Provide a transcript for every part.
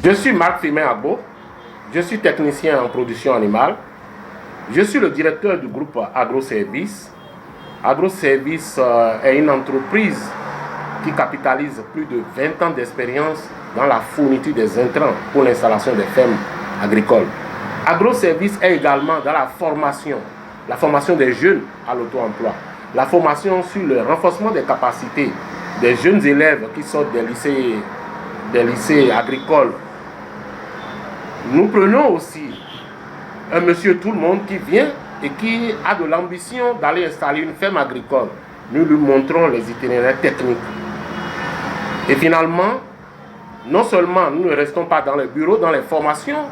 Je suis Marc Firmin Agbo, je suis technicien en production animale. Je suis le directeur du groupe AgroService. AgroService est une entreprise qui capitalise plus de 20 ans d'expérience dans la fourniture des intrants pour l'installation des fermes agricoles. AgroService est également dans la formation des jeunes à l'auto-emploi, la formation sur le renforcement des capacités des jeunes élèves qui sortent des lycées agricoles. Nous prenons aussi un monsieur tout le monde qui vient et qui a de l'ambition d'aller installer une ferme agricole. Nous lui montrons les itinéraires techniques. Et finalement, non seulement nous ne restons pas dans les bureaux, dans les formations,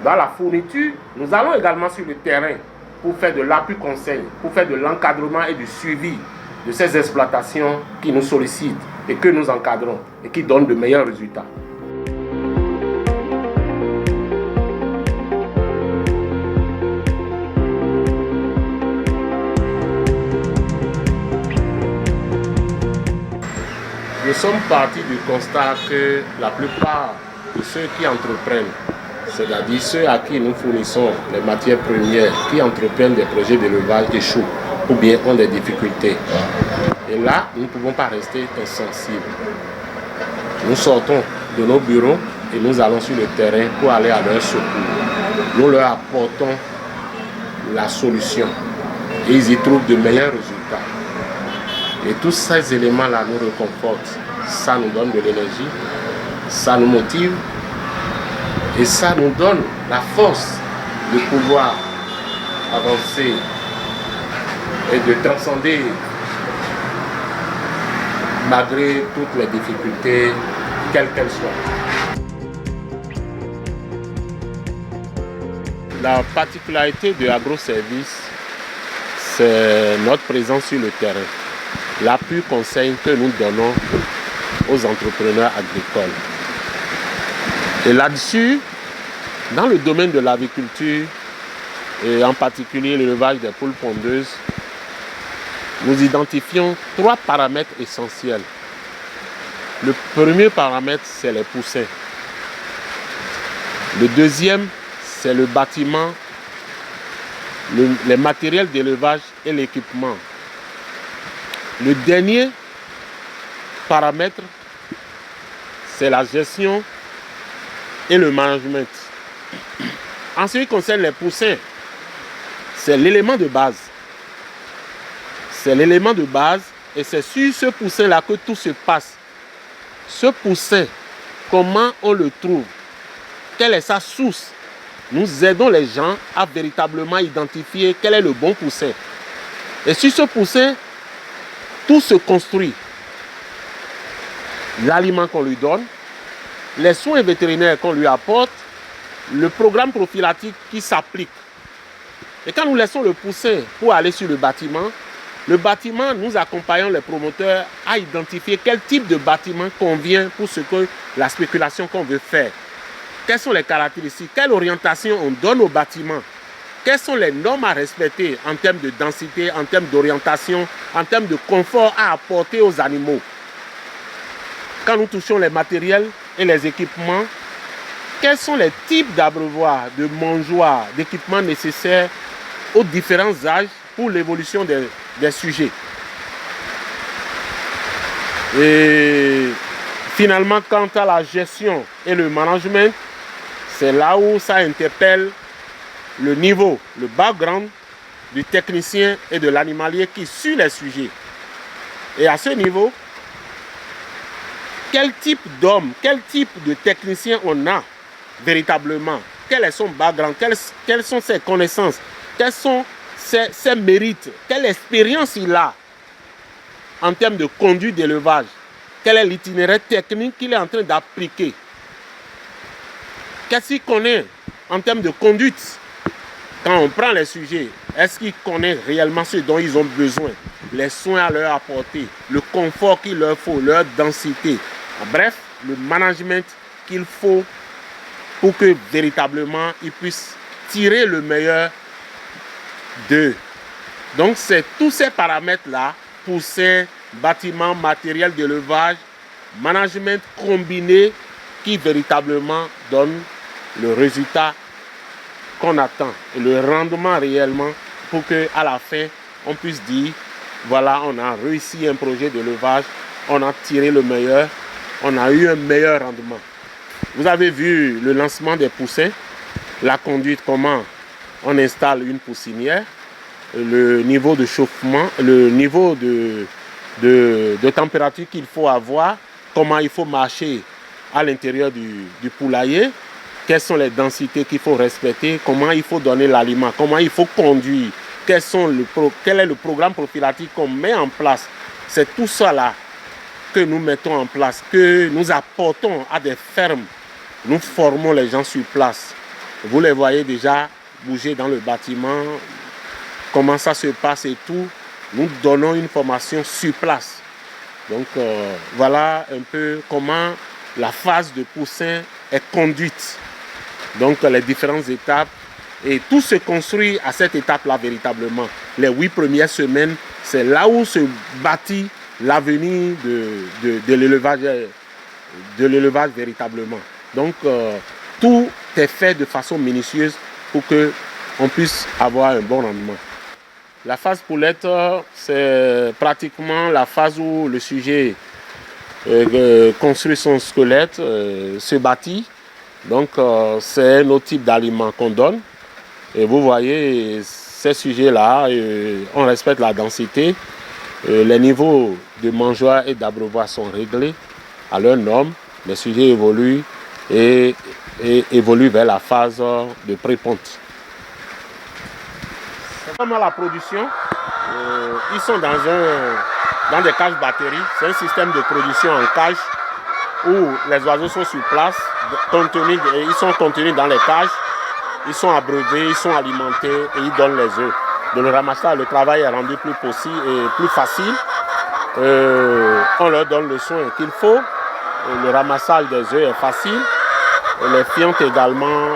dans la fourniture, nous allons également sur le terrain pour faire de l'appui conseil, pour faire de l'encadrement et du suivi de ces exploitations qui nous sollicitent et que nous encadrons et qui donnent de meilleurs résultats. Nous sommes partis du constat que la plupart de ceux qui entreprennent, c'est-à-dire ceux à qui nous fournissons les matières premières, qui entreprennent des projets d'élevage, échouent ou bien ont des difficultés. Et là, nous ne pouvons pas rester insensibles. Nous sortons de nos bureaux et nous allons sur le terrain pour aller à leur secours. Nous leur apportons la solution et ils y trouvent de meilleurs résultats. Et tous ces éléments-là nous réconfortent. Ça nous donne de l'énergie, ça nous motive et ça nous donne la force de pouvoir avancer et de transcender malgré toutes les difficultés, quelles qu'elles soient. La particularité de AgroService, c'est notre présence sur le terrain. L'appui conseil que nous donnons aux entrepreneurs agricoles. Et là-dessus, dans le domaine de l'agriculture, et en particulier l'élevage des poules pondeuses, nous identifions 3 paramètres essentiels. Le premier paramètre, c'est les poussins. Le deuxième, c'est le bâtiment, les matériels d'élevage et l'équipement. Le dernier paramètre, c'est la gestion et le management. En ce qui concerne les poussins, c'est l'élément de base. C'est l'élément de base et c'est sur ce poussin-là que tout se passe. Ce poussin, comment on le trouve? Quelle est sa source? Nous aidons les gens à véritablement identifier quel est le bon poussin. Et sur ce poussin, tout se construit. L'aliment qu'on lui donne, les soins vétérinaires qu'on lui apporte, le programme prophylactique qui s'applique. Et quand nous laissons le poussin pour aller sur le bâtiment, nous accompagnons les promoteurs à identifier quel type de bâtiment convient pour ce que la spéculation qu'on veut faire. Quelles sont les caractéristiques, quelle orientation on donne au bâtiment, quelles sont les normes à respecter en termes de densité, en termes d'orientation, en termes de confort à apporter aux animaux. Quand nous touchons les matériels et les équipements, quels sont les types d'abreuvoirs, de mangeoires, d'équipements nécessaires aux différents âges pour l'évolution des sujets. Et finalement, quant à la gestion et le management, c'est là où ça interpelle le niveau, le background du technicien et de l'animalier qui suit les sujets. Et à ce niveau, quel type d'homme, quel type de technicien on a véritablement? Quel est son background? Quelles sont ses connaissances? Quels sont ses mérites? Quelle expérience il a en termes de conduite d'élevage? Quel est l'itinéraire technique qu'il est en train d'appliquer? Qu'est-ce qu'il connaît en termes de conduite? Quand on prend les sujets, est-ce qu'il connaît réellement ce dont ils ont besoin? Les soins à leur apporter, le confort qu'il leur faut, leur densité. Bref, le management qu'il faut pour que véritablement ils puissent tirer le meilleur d'eux. Donc c'est tous ces paramètres-là, poussins, bâtiments, matériel d'élevage, management combiné qui véritablement donne le résultat qu'on attend et le rendement réellement pour qu'à la fin, on puisse dire, voilà, on a réussi un projet d'élevage, on a tiré le meilleur, on a eu un meilleur rendement. Vous avez vu le lancement des poussins, la conduite, comment on installe une poussinière, le niveau de chauffement, le niveau de température qu'il faut avoir, comment il faut marcher à l'intérieur du poulailler, quelles sont les densités qu'il faut respecter, comment il faut donner l'aliment, comment il faut conduire, quel est le programme prophylactique qu'on met en place. C'est tout ça là que nous mettons en place, que nous apportons à des fermes. Nous formons les gens sur place. Vous les voyez déjà bouger dans le bâtiment, comment ça se passe et tout. Nous donnons une formation sur place. Donc voilà un peu comment la phase de poussin est conduite. Donc les différentes étapes. Et tout se construit à cette étape-là véritablement. Les 8 premières semaines, c'est là où se bâtit l'avenir de l'élevage véritablement. Donc tout est fait de façon minutieuse pour qu'on puisse avoir un bon rendement. La phase poulette, c'est pratiquement la phase où le sujet construit son squelette, se bâtit. Donc c'est un autre type d'aliment qu'on donne. Et vous voyez, ces sujets-là, on respecte la densité. Les niveaux de mangeoire et d'abreuvoir sont réglés à leur norme. Les sujets évoluent et évoluent vers la phase de pré-ponte. Comme à la production, ils sont dans des cages batteries. C'est un système de production en cage où les oiseaux sont sur place, ils sont contenus dans les cages. Ils sont abreuvés, ils sont alimentés et ils donnent les œufs. De le ramassage, le travail est rendu plus possible et plus facile. On leur donne le soin qu'il faut. Le ramassage des œufs est facile. Et les fientes également,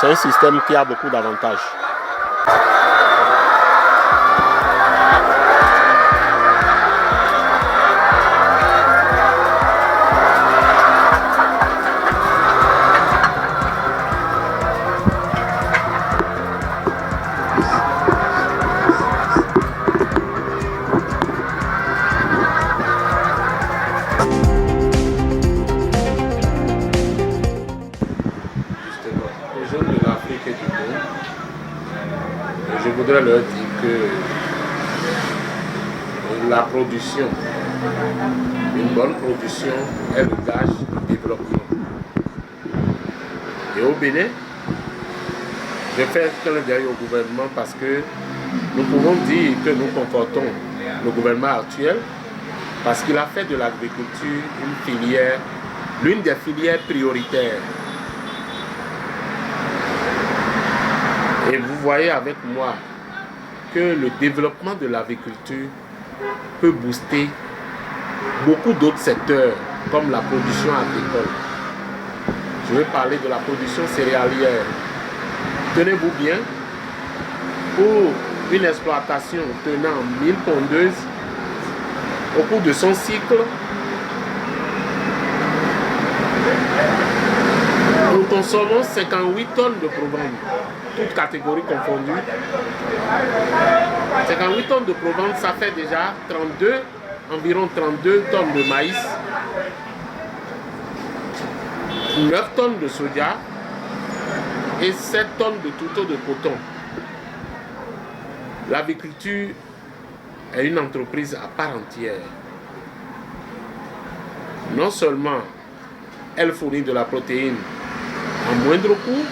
c'est un système qui a beaucoup d'avantages. Je voudrais leur dire que la production, une bonne production est le gage du développement. Et au Bénin, je fais un clin d'œil au gouvernement parce que nous pouvons dire que nous confortons le gouvernement actuel parce qu'il a fait de l'agriculture une filière, l'une des filières prioritaires. Et vous voyez avec moi que le développement de l'agriculture peut booster beaucoup d'autres secteurs comme la production agricole. Je vais parler de la production céréalière. Tenez-vous bien, pour une exploitation tenant 1000 pondeuses, au cours de son cycle, nous consommons 58 tonnes de provence, toutes catégories confondues. 58 tonnes de provence, ça fait déjà environ 32 tonnes de maïs, 9 tonnes de soja et 7 tonnes de tourteaux de coton. L'agriculture est une entreprise à part entière. Non seulement elle fournit de la protéine à moindre coût,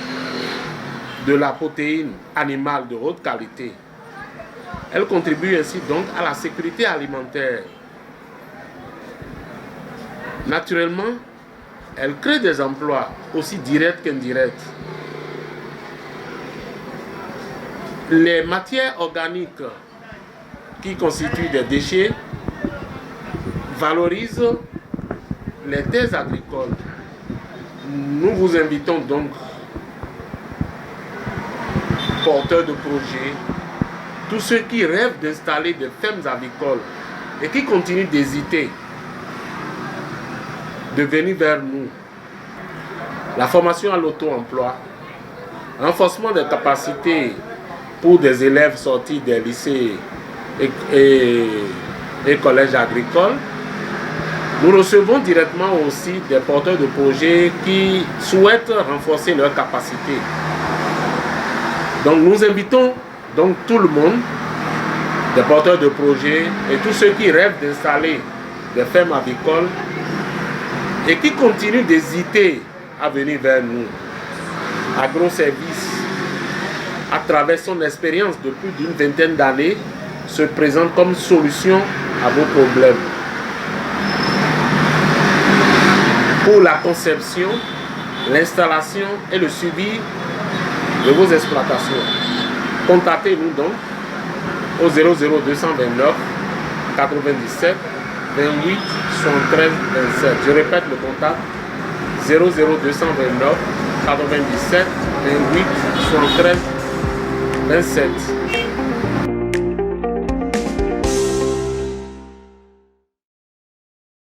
de la protéine animale de haute qualité. Elle contribue ainsi donc à la sécurité alimentaire. Naturellement, elle crée des emplois aussi directs qu'indirects. Les matières organiques qui constituent des déchets valorisent les terres agricoles. Nous vous invitons donc, porteurs de projets, tous ceux qui rêvent d'installer des fermes avicoles et qui continuent d'hésiter, de venir vers nous. la formation à l'auto-emploi, renforcement des capacités pour des élèves sortis des lycées et collèges agricoles. Nous recevons directement aussi des porteurs de projets qui souhaitent renforcer leurs capacités. Donc nous invitons donc tout le monde, des porteurs de projets et tous ceux qui rêvent d'installer des fermes avicoles et qui continuent d'hésiter à venir vers nous. Agroservice, à travers son expérience de plus d'une vingtaine d'années, se présente comme solution à vos problèmes. Pour la conception, l'installation et le suivi de vos exploitations. Contactez-nous donc au 00229 97 28 73 27. Je répète le contact 00229 97 28 73 27.